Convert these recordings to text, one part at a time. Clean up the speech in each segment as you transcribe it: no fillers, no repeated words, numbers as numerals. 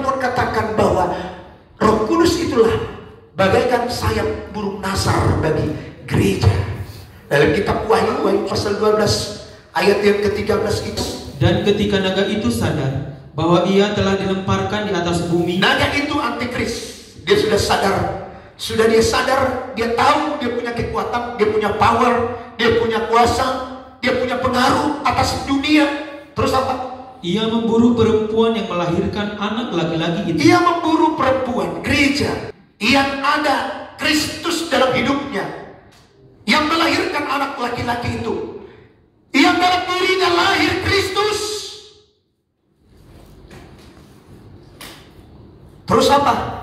firman Tuhan katakan bahwa Roh Kudus itulah bagaikan sayap burung nasar bagi gereja. Dalam kitab Wahyu pasal 12 ayat yang ke-13 itu. Dan ketika naga itu sadar bahwa ia telah dilemparkan di atas bumi. Naga itu antikris. Dia sudah sadar. Sudah dia sadar, dia tahu dia punya kekuatan, dia punya power, dia punya kuasa, dia punya pengaruh atas dunia. Terus apa? Ia memburu perempuan yang melahirkan anak laki-laki itu. Ia memburu perempuan, gereja yang ada Kristus dalam hidupnya, yang melahirkan anak laki-laki itu, yang dalam dirinya lahir Kristus. Terus apa?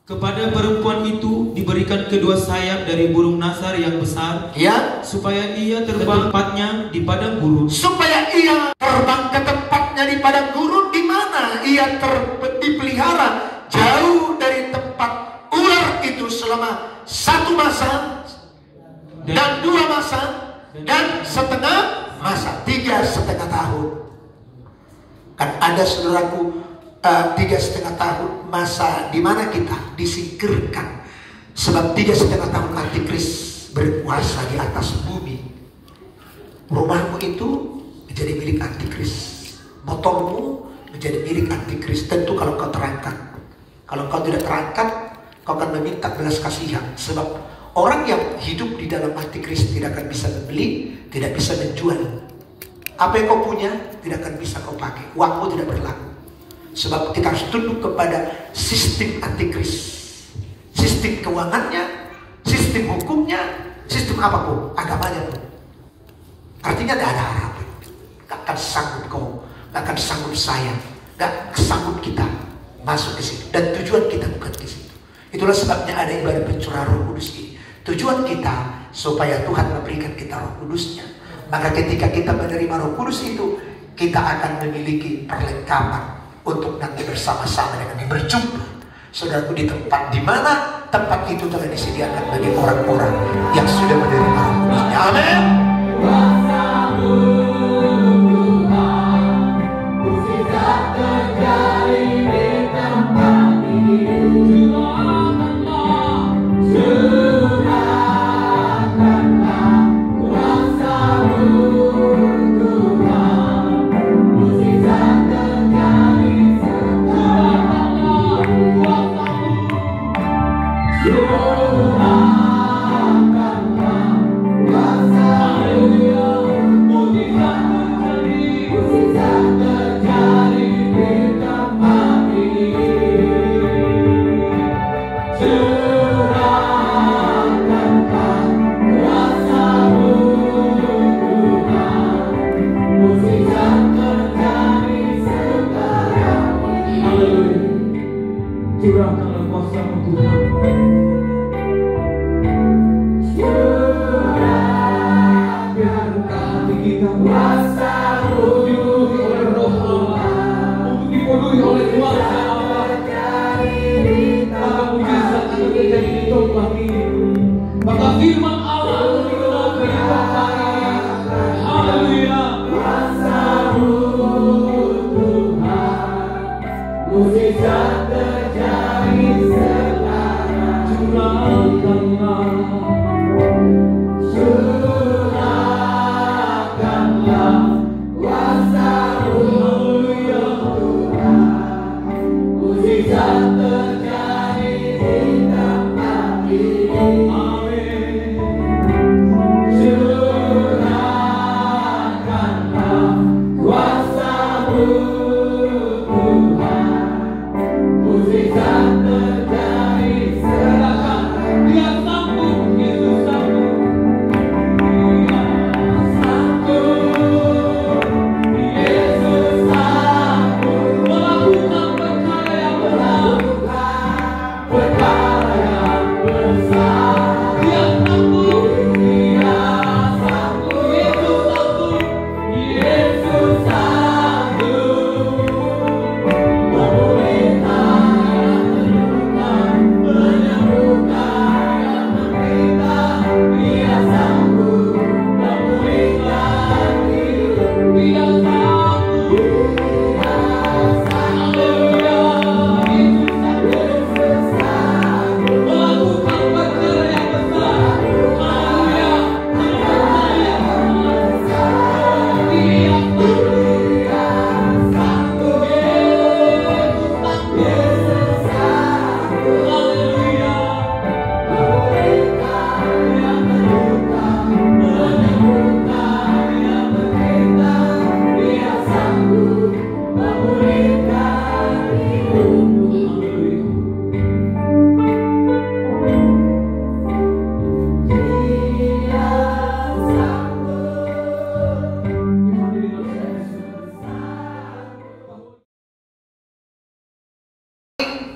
Kepada perempuan itu diberikan kedua sayap dari burung nasar yang besar, ya, supaya ia terbang tempatnya di padang gurun. Supaya ia terbang ke tempatnya di padang gurun, di mana ia dipelihara jauh dari tempat ular itu selama 1 masa dan 2 masa dan setengah masa, 3,5 tahun. Kan ada saudaraku, 3,5 tahun masa di mana kita disingkirkan, sebab 3,5 tahun antikris berkuasa di atas bumi. Rumahmu itu menjadi milik antikris, motormu menjadi milik antikris. Tentu kalau kau terangkat. Kalau kau tidak terangkat, kau akan meminta belas kasihan, sebab orang yang hidup di dalam antikris tidak akan bisa membeli, tidak bisa menjual. Apa yang kau punya tidak akan bisa kau pakai, uangmu tidak berlaku. Sebab kita harus tunduk kepada sistem antikris, sistem keuangannya, sistem hukumnya, sistem apapun, agamanya pun. Artinya tidak ada harapan. Gak akan sanggup kau, gak akan sanggup saya, gak sanggup kita masuk ke situ. Dan tujuan kita bukan ke situ. Itulah sebabnya ada ibadah pencurahan Roh Kudus ini. Tujuan kita supaya Tuhan memberikan kita Roh Kudusnya. Maka ketika kita menerima Roh Kudus itu, kita akan memiliki perlengkapan untuk nanti bersama-sama dengan berjumpa, saudaraku, di tempat di mana tempat itu telah disediakan bagi orang-orang yang sudah menerima Roh Kudusnya. Amin. Curahkanlah kuasa-Mu Tuhan. Biarkan hati kita kuasa-Mu dipenuhi oleh Roh Allah, untuk dipenuhi oleh kuasa Allah. Maka mujizat akan terjadi di tempat ini. Maka firman Allah akan dikenal di tempat ini. Haleluya. Kuasa-Mu Tuhan, mujizat terjadi sekarang. Curahkanlah, Curahkanlah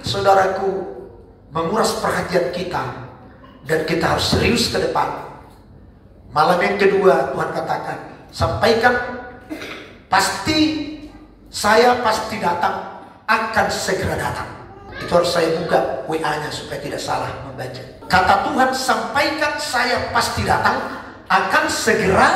Saudaraku, menguras perhatian kita, dan kita harus serius ke depan. Malam yang kedua Tuhan katakan, sampaikan, saya pasti datang, akan segera datang. Itu harus saya buka WA-nya supaya tidak salah membaca. Kata Tuhan, sampaikan saya pasti datang, akan segera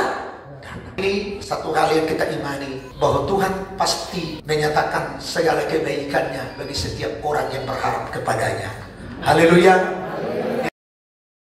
datang. Ini satu hal yang kita imani, bahwa Tuhan pasti menyatakan segala kebaikannya bagi setiap orang yang berharap kepadanya. Haleluya.